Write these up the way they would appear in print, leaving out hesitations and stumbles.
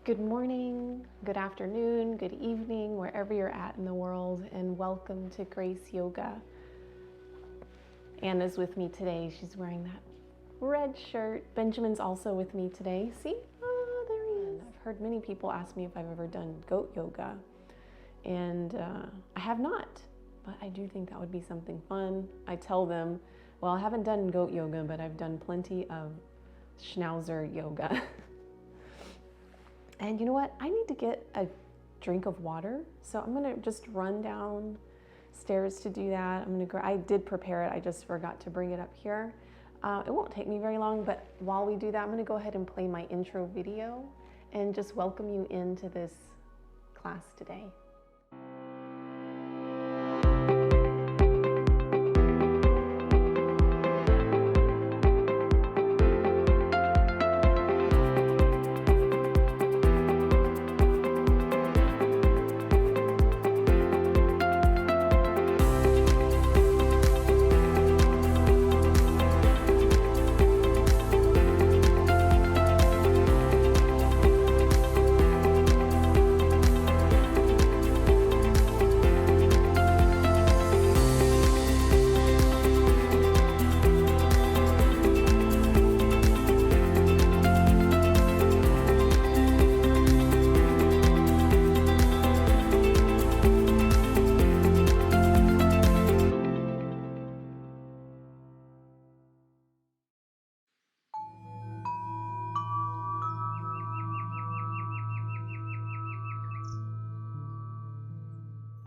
Good morning, good afternoon, good evening, wherever you're at in the world, and welcome to Grace Yoga. Anna's with me today. She's wearing that red shirt. Benjamin's also with me today. See? Oh, there he is. I've heard many people ask me if I've ever done goat yoga, and I have not, but I do think that would be something fun. I tell them, well, I haven't done goat yoga, but I've done plenty of schnauzer yoga. And you know what? I need to get a drink of water. So I'm gonna just run downstairs to do that. I did prepare it, I just forgot to bring it up here. It won't take me very long, but while we do that, I'm gonna go ahead and play my intro video and just welcome you into this class today.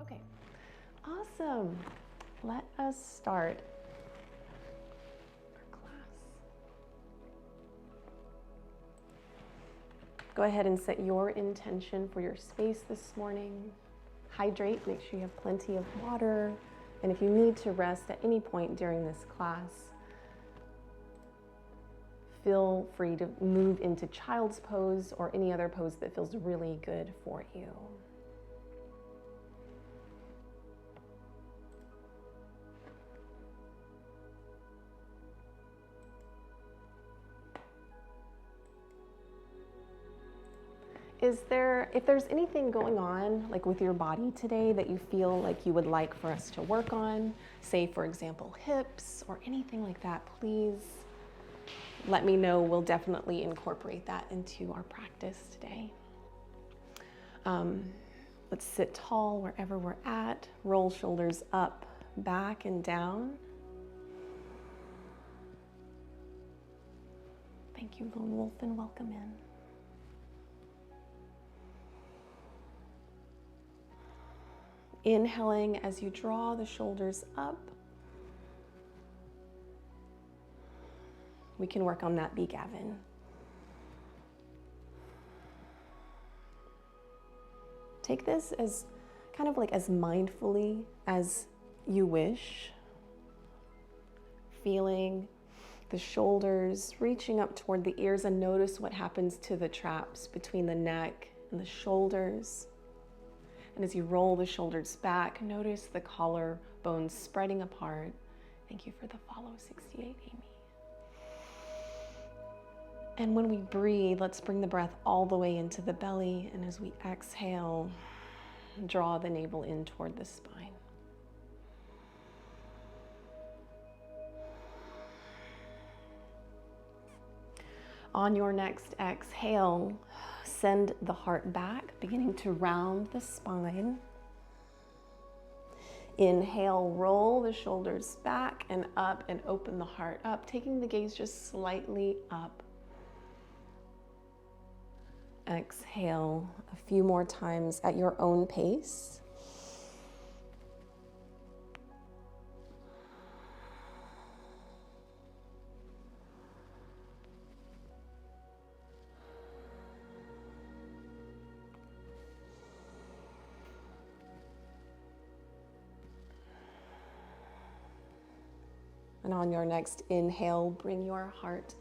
Okay, awesome. Let us start our class. Go ahead and set your intention for your space this morning. Hydrate, make sure you have plenty of water. And if you need to rest at any point during this class, feel free to move into child's pose or any other pose that feels really good for you. If there's anything going on like with your body today that you feel like you would like for us to work on, say for example hips or anything like that, please let me know. We'll definitely incorporate that into our practice today. Let's sit tall wherever we're at. Roll shoulders up, back, and down. Thank you, Lone Wolf, and welcome in. Inhaling as you draw the shoulders up. We can work on that B, Gavin. Take this as kind of like as mindfully as you wish. Feeling the shoulders reaching up toward the ears, and notice what happens to the traps between the neck and the shoulders. And as you roll the shoulders back, notice the collarbones spreading apart. Thank you for the follow, 68, Amy. And when we breathe, let's bring the breath all the way into the belly. And as we exhale, draw the navel in toward the spine. On your next exhale, send the heart back, beginning to round the spine. Inhale, roll the shoulders back and up and open the heart up, taking the gaze just slightly up. Exhale a few more times at your own pace. And on your next inhale, bring your heart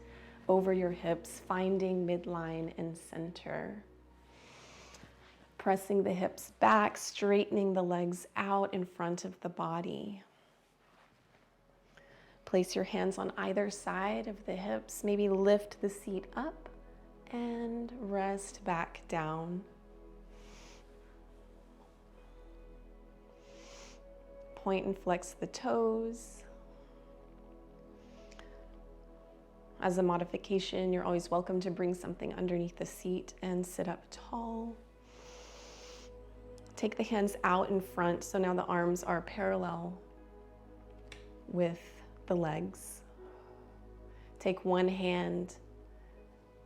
over your hips, finding midline and center. Pressing the hips back, straightening the legs out in front of the body. Place your hands on either side of the hips. Maybe lift the seat up And rest back down. Point and flex the toes. As a modification, you're always welcome to bring something underneath the seat and sit up tall. Take the hands out in front, so now the arms are parallel with the legs. Take one hand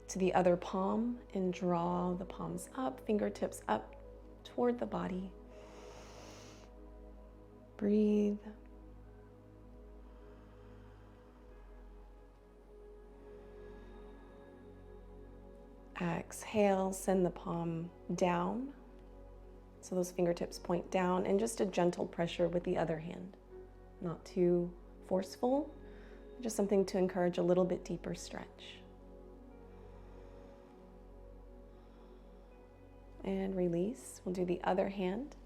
to the other palm and draw the palms up, fingertips up toward the body. Breathe. Exhale, send the palm down. So those fingertips point down, and just a gentle pressure with the other hand. Not too forceful, just something to encourage a little bit deeper stretch. And release. We'll do the other hand,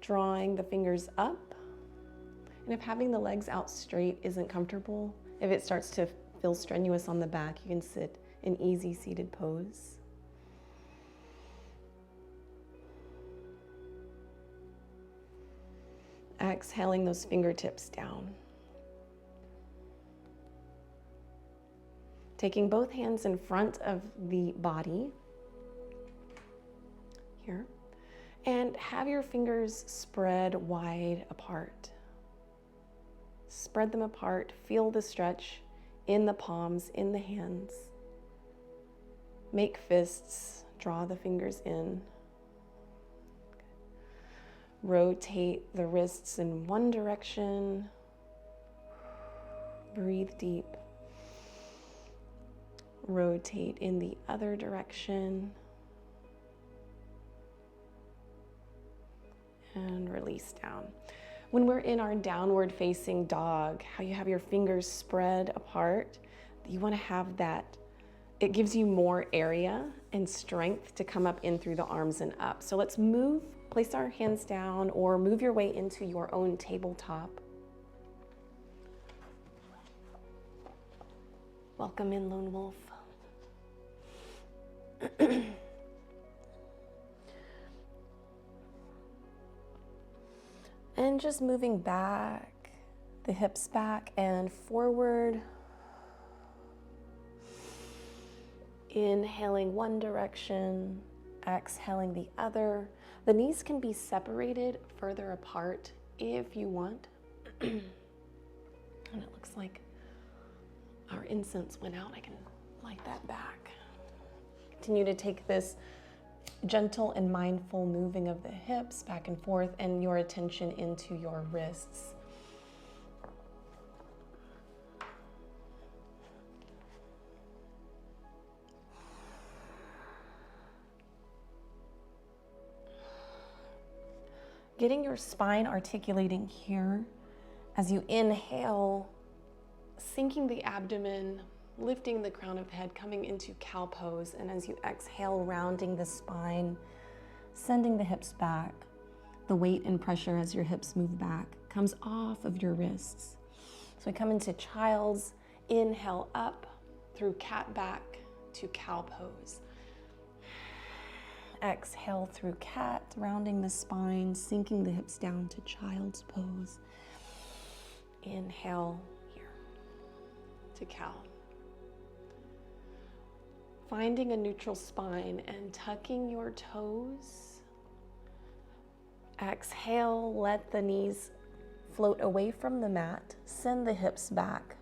drawing the fingers up. And if having the legs out straight isn't comfortable, if it starts to feel strenuous on the back, you can sit in easy seated pose. Exhaling those fingertips down. Taking both hands in front of the body, here, and have your fingers spread wide apart. Spread them apart, feel the stretch in the palms, in the hands. Make fists, draw the fingers in. Rotate the wrists in one direction. Breathe deep. Rotate in the other direction. And release down. When we're in our downward facing dog, how you have your fingers spread apart, you want to have that. It gives you more area and strength to come up in through the arms and up. So let's move, place our hands down, or move your way into your own tabletop. Welcome in, Lone Wolf. And just moving back, the hips back and forward. Inhaling one direction, exhaling the other. The knees can be separated further apart if you want. And it looks like our incense went out. I can light that back. Continue to take this gentle and mindful moving of the hips back and forth and your attention into your wrists. Getting your spine articulating here as you inhale, sinking the abdomen, lifting the crown of the head, coming into cow pose, and as you exhale, rounding the spine, sending the hips back. The weight and pressure as your hips move back comes off of your wrists. So we come into child's, inhale up through cat back to cow pose. Exhale through cat, rounding the spine, sinking the hips down to child's pose. Inhale here to cow. Finding a neutral spine and tucking your toes. Exhale, let the knees float away from the mat. Send the hips back.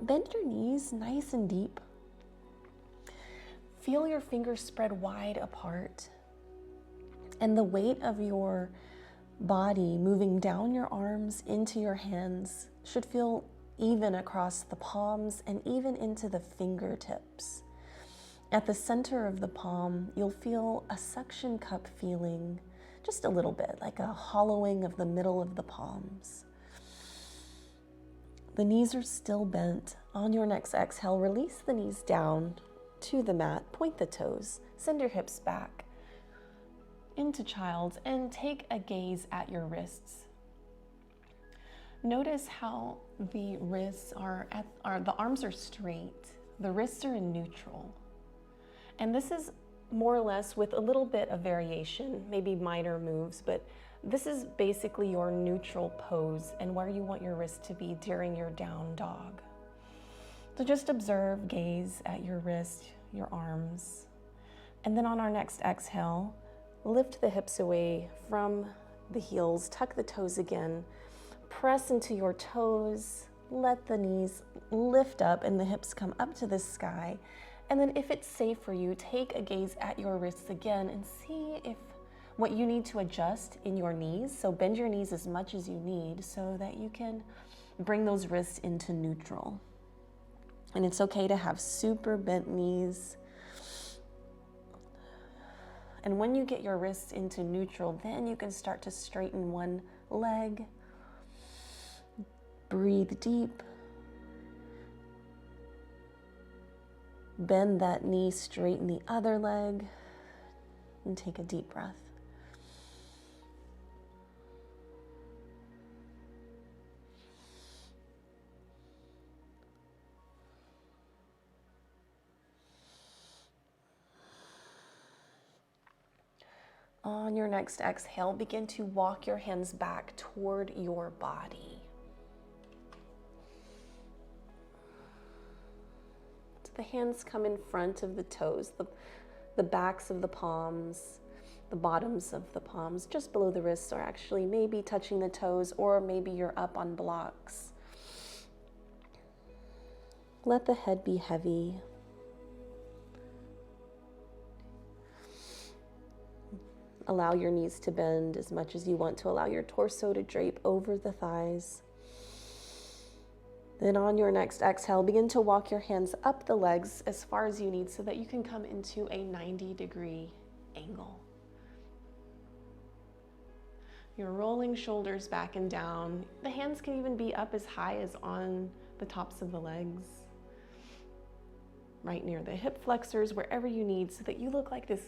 Bend your knees nice and deep. Feel your fingers spread wide apart. And the weight of your body moving down your arms into your hands should feel even across the palms and even into the fingertips. At the center of the palm, you'll feel a suction cup feeling, just a little bit, like a hollowing of the middle of the palms. The knees are still bent. On your next exhale, release the knees down to the mat, point the toes, send your hips back into child's, and take a gaze at your wrists. Notice how the wrists the arms are straight, the wrists are in neutral. And this is more or less with a little bit of variation, maybe minor moves, but this is basically your neutral pose and where you want your wrist to be during your down dog. So just observe, gaze at your wrist, your arms. And then on our next exhale, lift the hips away from the heels, tuck the toes again, press into your toes, let the knees lift up and the hips come up to the sky. And then if it's safe for you, take a gaze at your wrists again and see if what you need to adjust in your knees. So bend your knees as much as you need so that you can bring those wrists into neutral. And it's okay to have super bent knees. And when you get your wrists into neutral, then you can start to straighten one leg. Breathe deep. Bend that knee, straighten the other leg, and take a deep breath. On your next exhale, begin to walk your hands back toward your body. The hands come in front of the toes, the backs of the palms, the bottoms of the palms, just below the wrists, or actually maybe touching the toes, or maybe you're up on blocks. Let the head be heavy. Allow your knees to bend as much as you want to allow your torso to drape over the thighs. Then on your next exhale, begin to walk your hands up the legs as far as you need so that you can come into a 90-degree angle. You're rolling shoulders back and down. The hands can even be up as high as on the tops of the legs, right near the hip flexors, wherever you need, so that you look like this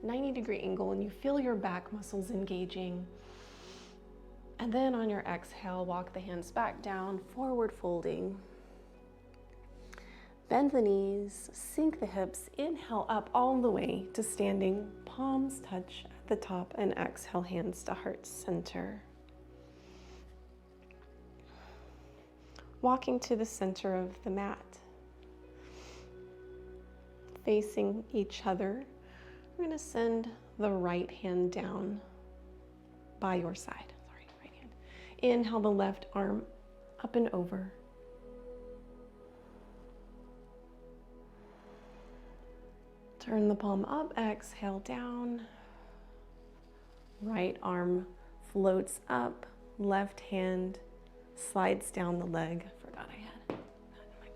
90-degree angle and you feel your back muscles engaging. And then on your exhale, walk the hands back down, forward folding. Bend the knees, sink the hips, inhale up all the way to standing, palms touch at the top, and exhale, hands to heart center. Walking to the center of the mat, facing each other, we're going to send the right hand down by your side. Inhale the left arm up and over. Turn the palm up, exhale down. Right arm floats up, left hand slides down the leg. Forgot I had that in my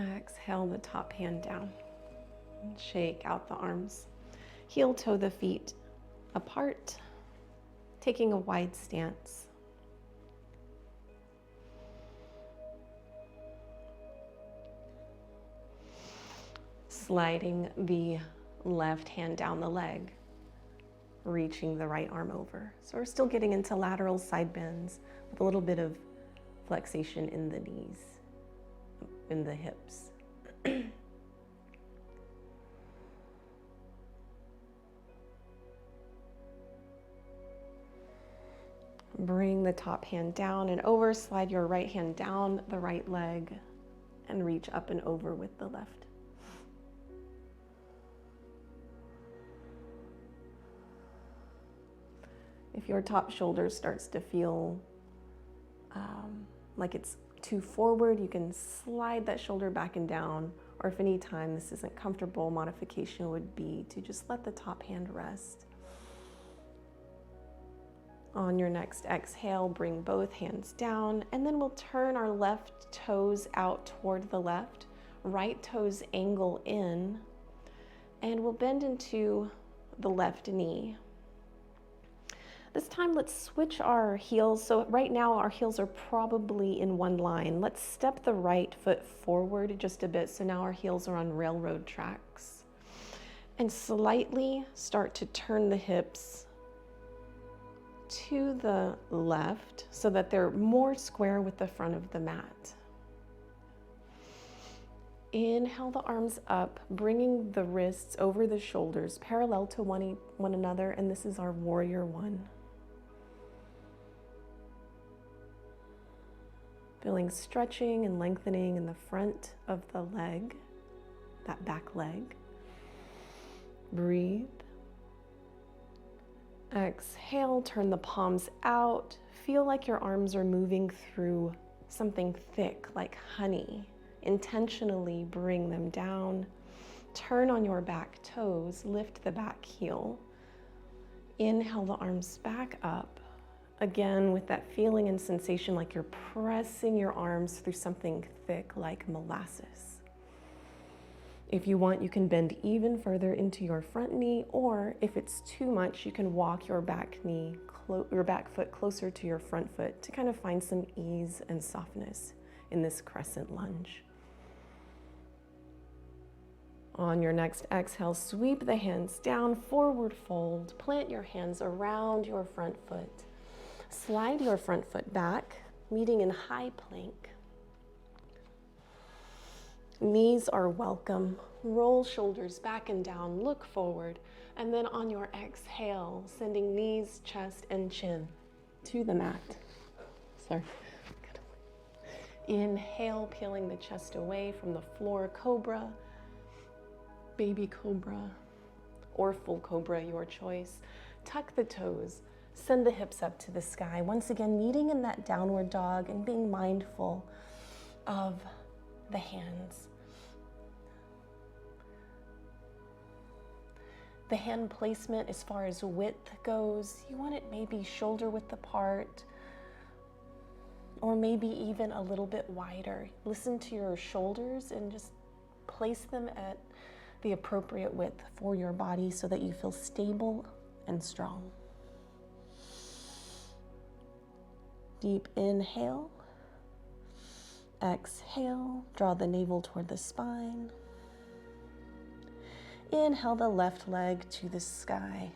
pocket. Exhale the top hand down. Shake out the arms. Heel toe the feet apart, taking a wide stance. Sliding the left hand down the leg, reaching the right arm over. So we're still getting into lateral side bends with a little bit of flexation in the knees, in the hips. Bring the top hand down and over, slide your right hand down the right leg and reach up and over with the left. If your top shoulder starts to feel like it's too forward, you can slide that shoulder back and down, or if any time this isn't comfortable, modification would be to just let the top hand rest. On your next exhale, bring both hands down, and then we'll turn our left toes out toward the left, right toes angle in, and we'll bend into the left knee. This time, let's switch our heels. So right now, our heels are probably in one line. Let's step the right foot forward just a bit. So now our heels are on railroad tracks. And slightly start to turn the hips to the left so that they're more square with the front of the mat. Inhale the arms up, bringing the wrists over the shoulders, parallel to one another, and this is our warrior one. Feeling stretching and lengthening in the front of the leg, that back leg. Breathe. Exhale, turn the palms out. Feel like your arms are moving through something thick like honey. Intentionally bring them down. Turn on your back toes, lift the back heel. Inhale the arms back up. Again, with that feeling and sensation like you're pressing your arms through something thick like molasses. If you want, you can bend even further into your front knee, or if it's too much, you can walk your back foot closer to your front foot to kind of find some ease and softness in this crescent lunge. On your next exhale, sweep the hands down, forward fold, plant your hands around your front foot. Slide your front foot back, meeting in high plank. Knees are welcome. Roll shoulders back and down, look forward, and then on your exhale, sending knees, chest, and chin to the mat. Sorry. Inhale, peeling the chest away from the floor, cobra, baby cobra, or full cobra, your choice. Tuck the toes, send the hips up to the sky. Once again, meeting in that downward dog and being mindful of the hands. The hand placement as far as width goes, you want it maybe shoulder width apart, or maybe even a little bit wider. Listen to your shoulders and just place them at the appropriate width for your body so that you feel stable and strong. Deep inhale. Exhale, draw the navel toward the spine. Inhale the left leg to the sky.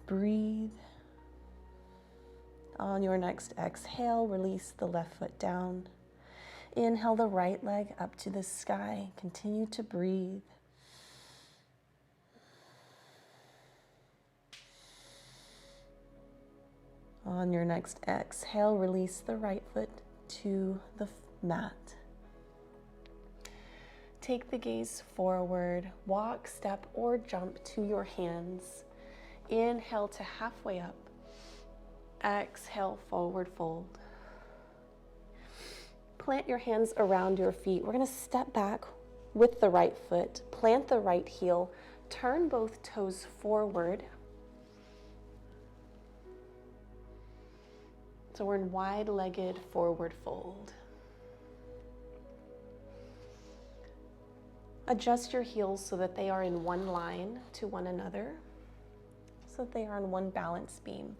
Breathe. On your next exhale, release the left foot down. Inhale the right leg up to the sky. Continue to breathe. On your next exhale, release the right foot to the mat. Take the gaze forward, walk, step, or jump to your hands. Inhale to halfway up. Exhale, forward fold. Plant your hands around your feet. We're going to step back with the right foot, plant the right heel, turn both toes forward. So we're in wide-legged forward fold. Adjust your heels so that they are in one line to one another, so that they are on one balance beam.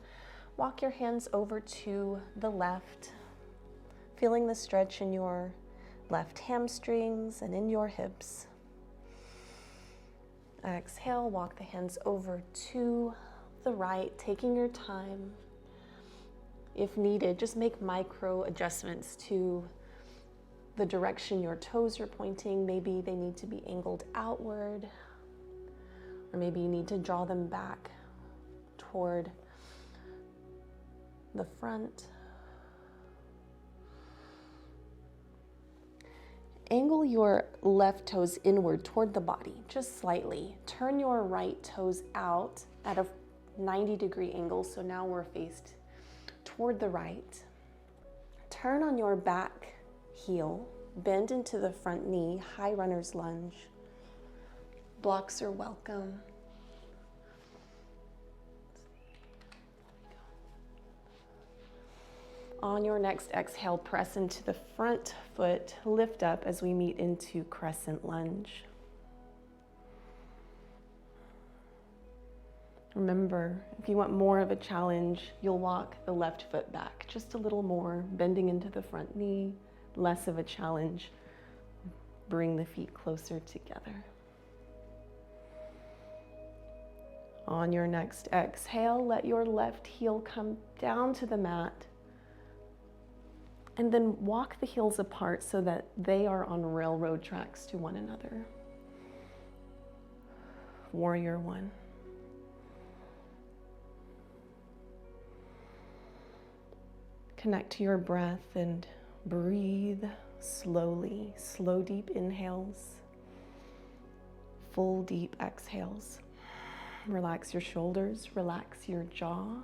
Walk your hands over to the left, feeling the stretch in your left hamstrings and in your hips. Exhale, walk the hands over to the right, taking your time. If needed, just make micro adjustments to the direction your toes are pointing. Maybe they need to be angled outward, or maybe you need to draw them back toward the front. Angle your left toes inward toward the body, just slightly. Turn your right toes out at a 90-degree angle, so now we're faced toward the right. Turn on your back heel, bend into the front knee, high runner's lunge. Blocks are welcome. On your next exhale, press into the front foot, lift up as we meet into crescent lunge. Remember, if you want more of a challenge, you'll walk the left foot back just a little more, bending into the front knee. Less of a challenge, bring the feet closer together. On your next exhale, let your left heel come down to the mat. And then walk the heels apart so that they are on railroad tracks to one another. Warrior one. Connect to your breath and breathe slowly. Slow, deep inhales. Full, deep exhales. Relax your shoulders, relax your jaw.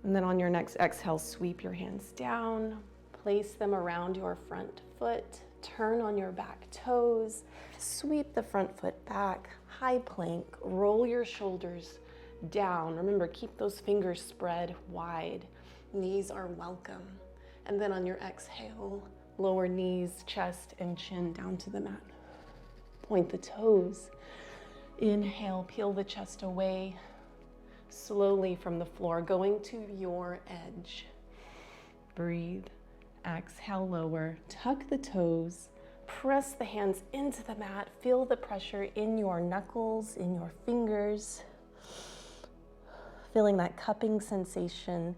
And then on your next exhale, sweep your hands down, place them around your front foot, turn on your back toes, sweep the front foot back, high plank, roll your shoulders down. Remember, keep those fingers spread wide. Knees are welcome. And then on your exhale, lower knees, chest, and chin down to the mat. Point the toes. Inhale, peel the chest away slowly from the floor, going to your edge. Breathe. Exhale, lower. Tuck the toes. Press the hands into the mat. Feel the pressure in your knuckles, in your fingers. Feeling that cupping sensation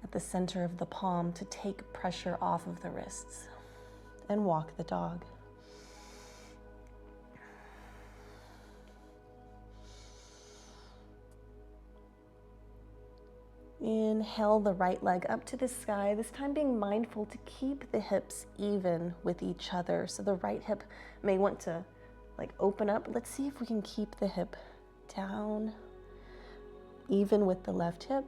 at the center of the palm to take pressure off of the wrists. And walk the dog. Inhale the right leg up to the sky, this time being mindful to keep the hips even with each other. So the right hip may want to open up. Let's see if we can keep the hip down, even with the left hip.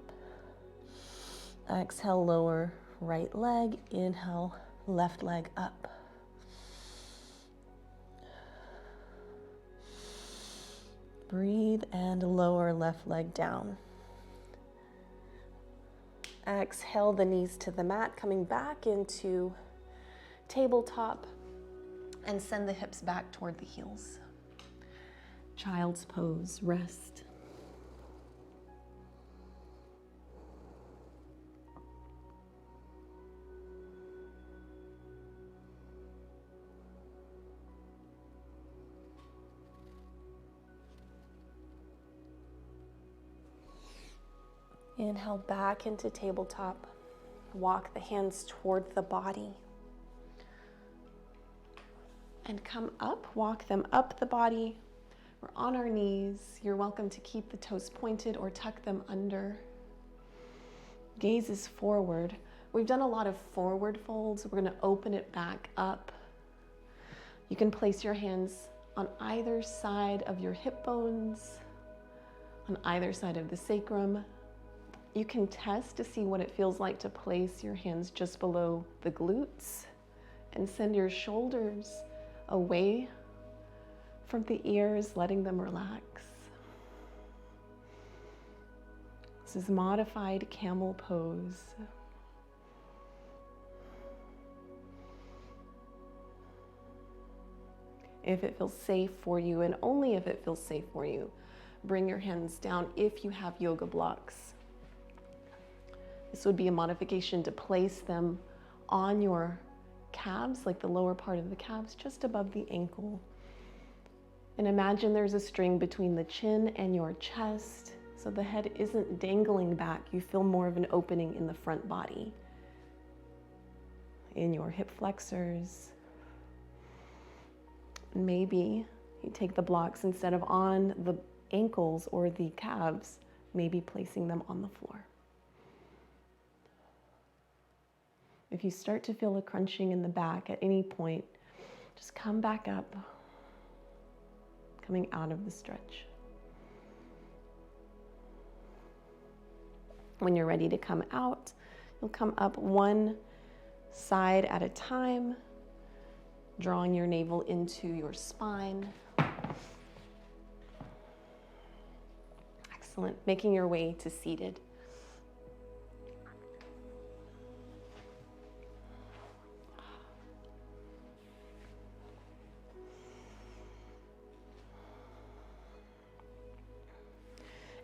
Exhale, lower right leg. Inhale, left leg up. Breathe and lower left leg down. Exhale the knees to the mat, coming back into tabletop, and send the hips back toward the heels. Child's pose, rest. Inhale back into tabletop. Walk the hands toward the body. And come up, walk them up the body. We're on our knees. You're welcome to keep the toes pointed or tuck them under. Gaze is forward. We've done a lot of forward folds. We're going to open it back up. You can place your hands on either side of your hip bones, on either side of the sacrum. You can test to see what it feels like to place your hands just below the glutes and send your shoulders away from the ears, letting them relax. This is modified camel pose. If it feels safe for you, and only if it feels safe for you, bring your hands down if you have yoga blocks. This would be a modification to place them on your calves, like the lower part of the calves, just above the ankle. And imagine there's a string between the chin and your chest, so the head isn't dangling back. You feel more of an opening in the front body, in your hip flexors. Maybe you take the blocks instead of on the ankles or the calves, maybe placing them on the floor. If you start to feel a crunching in the back at any point, just come back up, coming out of the stretch. When you're ready to come out, you'll come up one side at a time, drawing your navel into your spine. Excellent. Making your way to seated.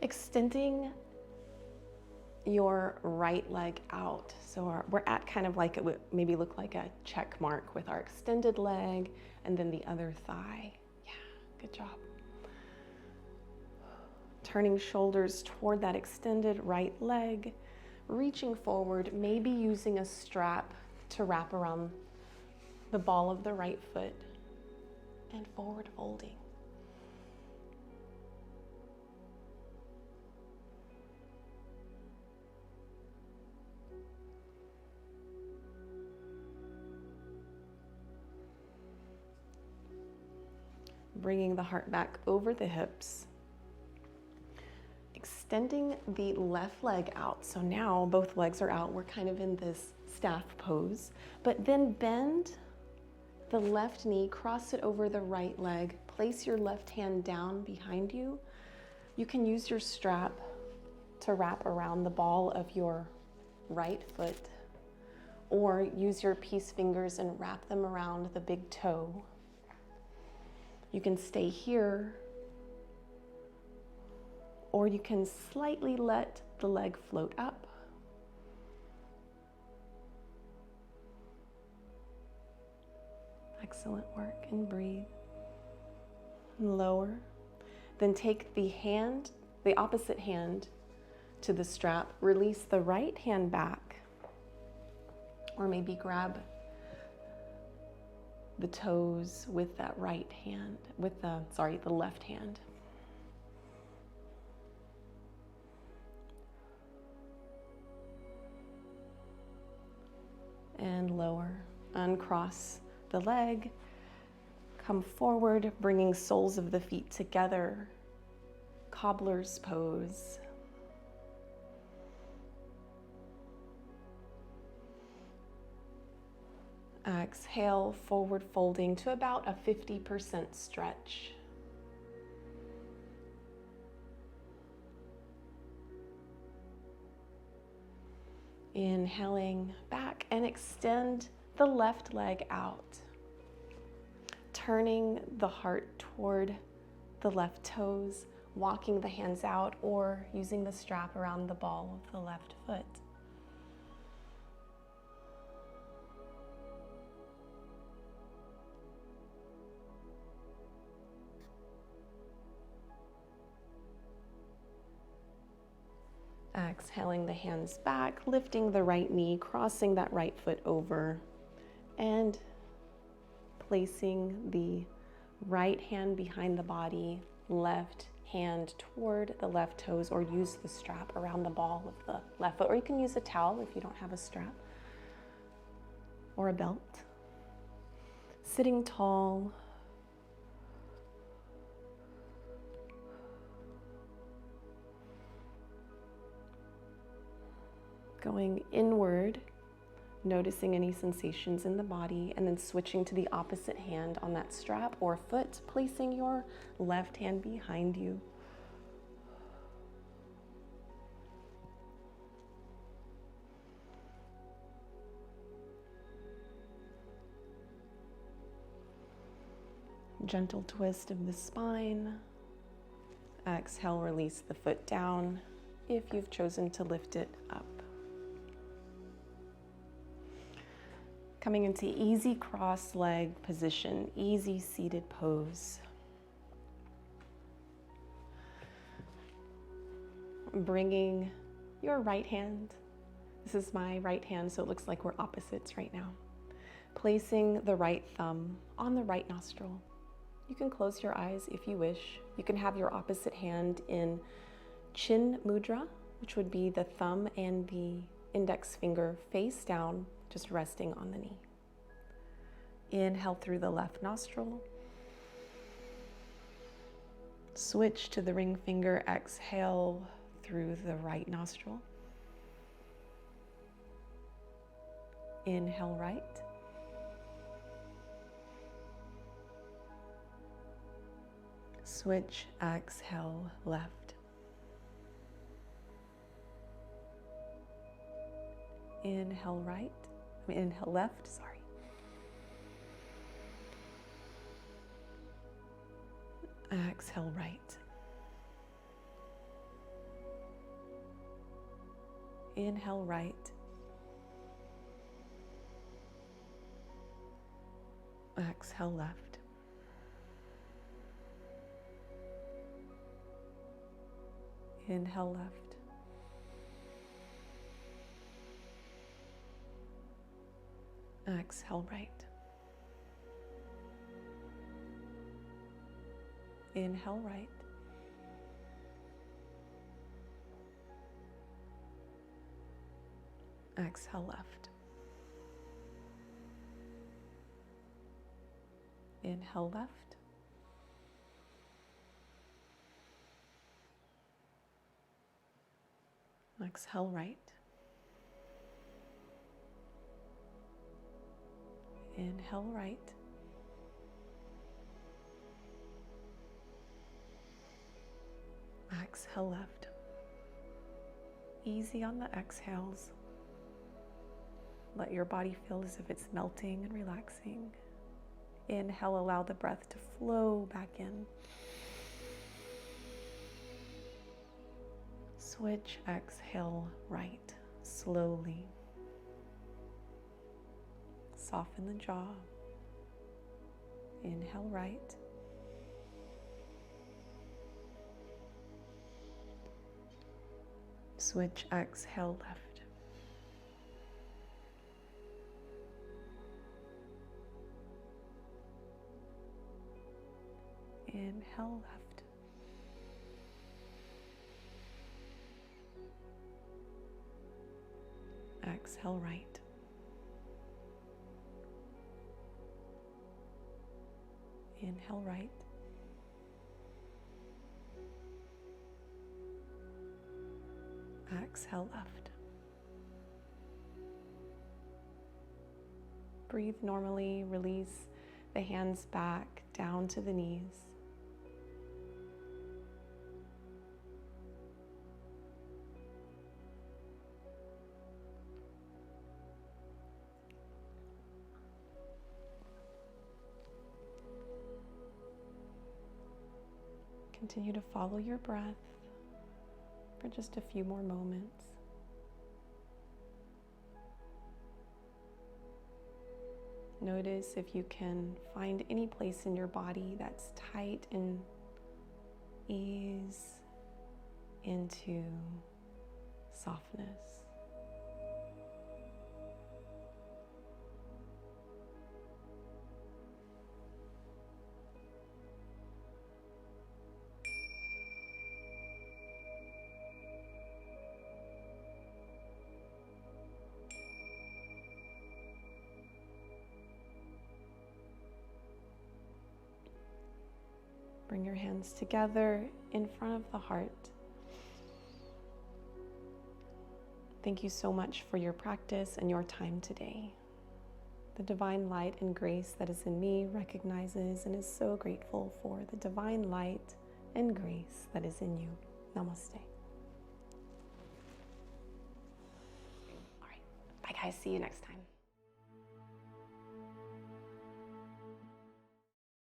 Extending your right leg out. So we're at kind of like it would maybe look like a check mark with our extended leg and then the other thigh. Yeah, good job. Turning shoulders toward that extended right leg, reaching forward, maybe using a strap to wrap around the ball of the right foot, and forward folding. Bringing the heart back over the hips. Extending the left leg out. So now both legs are out. We're kind of in this staff pose. But then bend the left knee, cross it over the right leg. Place your left hand down behind you. You can use your strap to wrap around the ball of your right foot, or use your peace fingers and wrap them around the big toe. You can stay here, or you can slightly let the leg float up. Excellent work, and breathe. And lower. Then take the hand, the opposite hand to the strap. Release the right hand back, or maybe grab the toes with that right hand, with the left hand. And lower. Uncross the leg. Come forward, bringing soles of the feet together. Cobbler's pose. Exhale, forward folding to about a 50% stretch. Inhaling back and extend the left leg out. Turning the heart toward the left toes, walking the hands out, or using the strap around the ball of the left foot. Exhaling the hands back, lifting the right knee, crossing that right foot over, and placing the right hand behind the body, left hand toward the left toes, or use the strap around the ball of the left foot, or you can use a towel if you don't have a strap, or a belt. Sitting tall. Going inward, noticing any sensations in the body, and then switching to the opposite hand on that strap or foot, placing your left hand behind you. Gentle twist of the spine. Exhale, release the foot down if you've chosen to lift it up. Coming into easy cross leg position, easy seated pose. Bringing your right hand, this is my right hand, so it looks like we're opposites right now. Placing the right thumb on the right nostril. You can close your eyes if you wish. You can have your opposite hand in chin mudra, which would be the thumb and the index finger face down, just resting on the knee. Inhale through the left nostril. Switch to the ring finger. Exhale through the right nostril. Inhale right. Switch, exhale left. Inhale right. Inhale left, sorry. Exhale right. Inhale right. Exhale left. Inhale left. Exhale right. Inhale right. Exhale left. Inhale left. Exhale right. Inhale right. Exhale left. Easy on the exhales. Let your body feel as if it's melting and relaxing. Inhale, allow the breath to flow back in. Switch, exhale right, slowly. Soften the jaw. Inhale right. Switch, exhale left. Inhale left. Exhale right. Inhale right. Exhale left. Breathe normally, release the hands back down to the knees. Continue to follow your breath for just a few more moments. Notice if you can find any place in your body that's tight and ease into softness. Bring your hands together in front of the heart. Thank you so much for your practice and your time today. The divine light and grace that is in me recognizes and is so grateful for the divine light and grace that is in you. Namaste. All right, bye guys, see you next time.